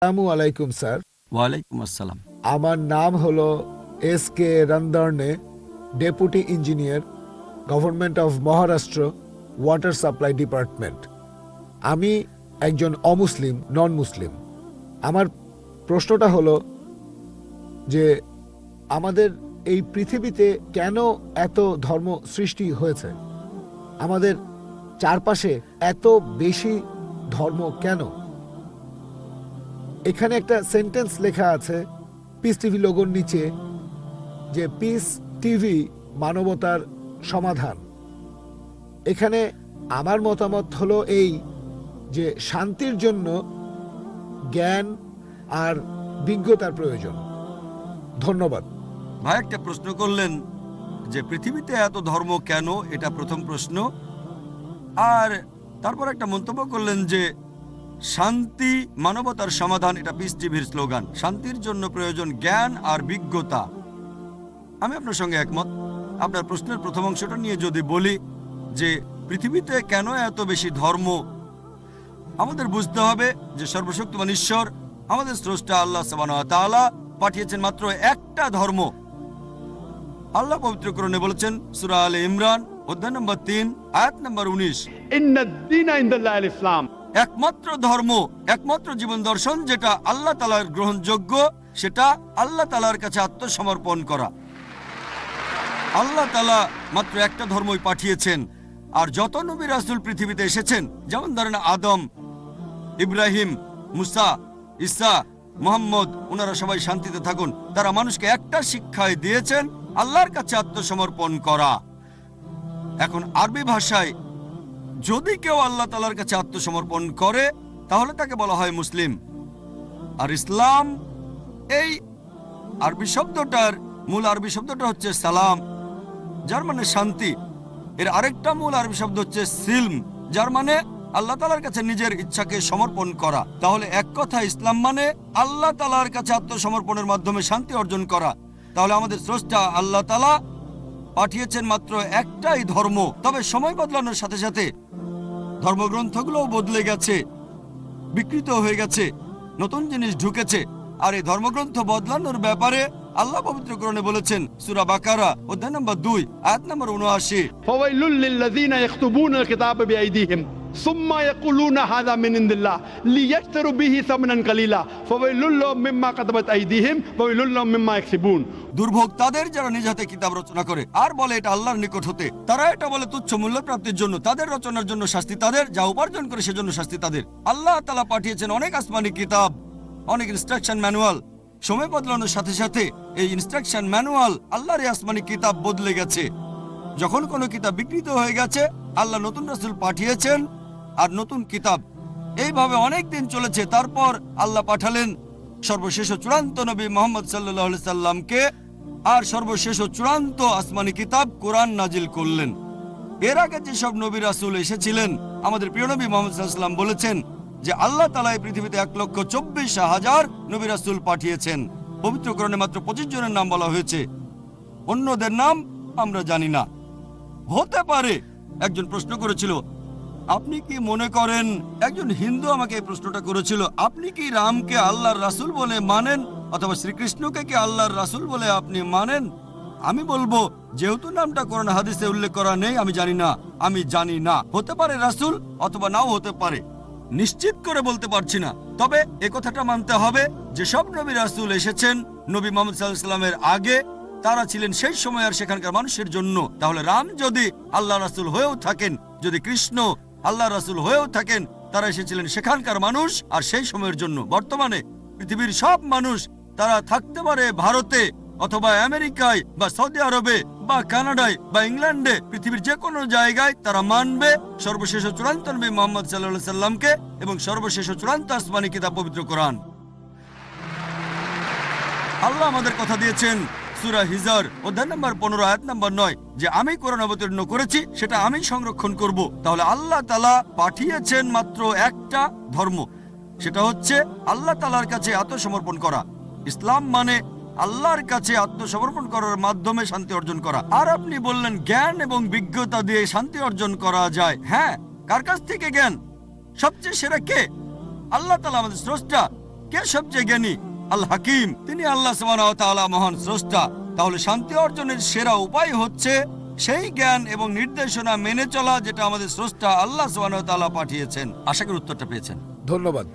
আসসালামু আলাইকুম স্যার। ওয়ালাইকুম আসসালাম। আমার নাম হলো SK রন্দর্নে, deputy engineer, government of Maharashtra, water supply department. আমি একজন অমুসলিম, নন মুসলিম। আমার প্রশ্নটা হলো যে আমাদের এই পৃথিবীতে কেন এত ধর্ম সৃষ্টি হয়েছে? আমাদের চারপাশে এত বেশি ধর্ম কেন? এখানে একটা সেন্টেন্স লেখা আছে পিস টিভি লোগোর নিচে, যে পিস টিভি মানবতার সমাধান। এখানে আমার মতামত হলো এই যে শান্তির জন্য জ্ঞান আর বিজ্ঞতার প্রয়োজন। ধন্যবাদ। ভাই একটা প্রশ্ন করলেন যে পৃথিবীতে এত ধর্ম কেন, এটা প্রথম প্রশ্ন। আর তারপর একটা মন্তব্য করলেন যে শান্তি মানবতার সমাধান, এটা পিস টিভির স্লোগান। শান্তির জন্য প্রয়োজন জ্ঞান আর বিজ্ঞতা। আমি আপনার সঙ্গে একমত। আপনার প্রশ্নের প্রথম অংশটা নিয়ে যদি বলি যে পৃথিবীতে কেন এত বেশি ধর্ম, আমাদের বুঝতে হবে যে সর্বশক্তিমান ঈশ্বর, আমাদের স্রষ্টা আল্লাহ সুবহানাহু ওয়া তাআলা পাঠিয়েছেন মাত্র একটা ধর্ম। আল্লাহ পবিত্র কোরআনে বলেছেন সূরা আলে ইমরান অধ্যায় নম্বর 3 আয়াত নম্বর 19, ইন্নাদ-দীনা ইনদাল্লাহিল ইসলাম। একমাত্র ধর্ম, একমাত্র জীবন দর্শন যেটা আল্লাহ তাআলার গ্রহণযোগ্য, সেটা আল্লাহ তাআলার কাছে আত্মসমর্পণ করা। আল্লাহ তাআলা মাত্র একটা ধর্মই পাঠিয়েছেন। আর যত নবী রাসূল পৃথিবীতে এসেছেন, যেমন ধরেন আদম, ইব্রাহিম, মুসা, ঈসা, মুহাম্মদ, ওনারা সবাই শান্তিতে থাকুন। তারা মানুষকে একটা শিক্ষাই দিয়েছেন, আল্লাহর কাছে আত্মসমর্পণ করা। এখন আরবি ভাষায় যদি কেউ আল্লাহ তাআলার কাছে আত্মসমর্পণ করে তাহলে তাকে বলা হয় মুসলিম। আর ইসলাম, এই আরবি শব্দটার মূল আরবি শব্দটা হচ্ছে সালাম, যার মানে শান্তি। এর আরেকটা মূল আরবি শব্দ হচ্ছে সিলম, যার মানে আল্লাহ তাআলার কাছে নিজের ইচ্ছাকে সমর্পণ করা। তাহলে এক কথা ইসলাম মানে আল্লাহ তাআলার কাছে আত্মসমর্পণের মাধ্যমে শান্তি অর্জন করা। তাহলে আমাদের স্রষ্টা আল্লাহ তাআলা পাঠিয়েছেন মাত্র একটাই ধর্ম। তবে সময় বদলানোর সাথে সাথে ধর্মগ্রন্থগুলোও বদলে গেছে, বিকৃত হয়ে গেছে, নতুন জিনিস ঢুকেছে। আর এই ধর্মগ্রন্থ বদলানোর ব্যাপারে আল্লাহ পবিত্র কোরআনে বলেছেন সূরা বাকারা অধ্যায় নম্বর 2 আয়াত নম্বর 79, ফাওয়াইলুল লিল্লাযিনা ইয়াকতুবুনাল কিতাবা বিআইদিহিম সুম্মা ইয়াকুলুনা হাযা মিন ইনদিল্লাহ লিয়াশতারু বিহি সামানান কালিলা ফাওয়াইলুল লাহুম মিম্মা কাতাবাত আইদিহিম ফাওয়াইলুল লাহুম মিম্মা ইয়াকসিবুন। দুর্ভোগ তাদের যারা নিজ হাতে কিতাব রচনা করে আর বলে এটা আল্লাহর নিকট হতে। তারা এটা বলে তুচ্ছ মূল্য প্রাপ্তির জন্য। তাদের রচনার জন্য শাস্তি তাদের, যা উপার্জন করে সেজন্য শাস্তি তাদের। আল্লাহ তাআলা পাঠিয়েছেন অনেক আসমানি কিতাব, অনেক ইনস্ট্রাকশন ম্যানুয়াল। সময় বদলানোর সাথে সাথে এই ইনস্ট্রাকশন ম্যানুয়াল, আল্লাহর এই আসমানি কিতাব বদলে গেছে। যখন কোনো কিতাব বিকৃত হয়ে গেছে, আল্লাহ নতুন রাসূল পাঠিয়েছেন আর নতুন কিতাব। এইভাবে অনেক দিন চলেছে। তারপর আল্লাহ পাঠালেন সর্বশেষ ও চূড়ান্ত নবী মুহাম্মদ সাল্লাল্লাহু আলাইহি সাল্লামকে, আর সর্বশেষ ও চূড়ান্ত আসমানি কিতাব কোরআন নাজিল করলেন। এর আগে যেসব নবী রাসূল এসেছিলেন, আমাদের প্রিয় নবী মুহাম্মদ সাল্লাল্লাহু আলাইহি সাল্লাম বলেছেন যে আল্লাহ তাআলা এই পৃথিবীতে 1,24,000 নবী রাসূল পাঠিয়েছেন। পবিত্র কোরআনে মাত্র 25 জনের নাম বলা হয়েছে, অন্যদের নাম আমরা জানি না। হতে পারে একজন প্রশ্ন করেছিল, আপনি কি মনে করেন, একজন হিন্দু আমাকে এই প্রশ্নটা করেছিল, আপনি কি রামকে আল্লাহর রাসূল বলে মানেন, অথবা শ্রীকৃষ্ণকে কি আল্লাহর রাসূল বলে আপনি মানেন? আমি বলবো, যেহেতু নামটা কোরআন হাদিসে উল্লেখ করা নেই, আমি জানি না। আমি জানি না, হতে পারে রাসূল অথবা নাও হতে পারে, নিশ্চিত করে বলতে পারছি না। তবে এ কথাটা মানতে হবে, যেসব নবী রাসূল এসেছেন নবী মুহাম্মদ সাল্লাল্লাহু আলাইহি ওয়াসাল্লামের আগে, তারা ছিলেন সেই সময় আর সেখানকার মানুষের জন্য। তাহলে রাম যদি আল্লাহ রাসূল হয়েও থাকেন, যদি কৃষ্ণ আল্লাহ রাসূল হয়েও থাকেন, তারা এসেছিলেন সেখানকার মানুষ আর সেই সময়ের জন্য। বর্তমানে পৃথিবীর সব মানুষ, তারা থাকতে পারে ভারতে অথবা আমেরিকায় বা সৌদি আরবে বা কানাডায় বা ইংল্যান্ডে, পৃথিবীর যে কোনো জায়গায় তারা মানবে সর্বশেষ ও চূড়ান্ত নবী মুহাম্মদ সাল্লাল্লাহু আলাইহি সাল্লামকে এবং সর্বশেষ ও চূড়ান্ত আসমানি কিতাব পবিত্র কোরআন। আল্লাহ আমাদের কথা দিয়েছেন সূরা হিজর অধ্যায় নম্বর 15 আয়াত নম্বর 9 যে আমি কোরআন অবতীর্ণ করেছি, সেটা আমি সংরক্ষণ করব। তাহলে আল্লাহ তাআলা পাঠিয়েছেন মাত্র একটা ধর্ম, সেটা হচ্ছে আল্লাহ তাআলার কাছে আত্মসমর্পণ করা। ইসলাম মানে আল্লাহর কাছে আত্মসমর্পণ করার মাধ্যমে শান্তি অর্জন করা। আর আপনি বললেন জ্ঞান এবং বিজ্ঞতা দিয়ে শান্তি অর্জন করা যায়। হ্যাঁ, কার কাছ থেকে জ্ঞান? সবচেয়ে সেরা কে? আল্লাহ তাআলা, আমাদের স্রষ্টা। কে সবচেয়ে জ্ঞানী? আল হাকিম, তিনি আল্লাহ সুবহানাহু ওয়া তাআলা মহান স্রষ্টা। তাহলে শান্তি অর্জনের সেরা উপায় হচ্ছে সেই জ্ঞান এবং নির্দেশনা মেনে চলা যেটা আমাদের স্রষ্টা আল্লাহ সুবহানাহু ওয়া তাআলা পাঠিয়েছেন। আশা করি উত্তরটা পেয়েছেন। ধন্যবাদ।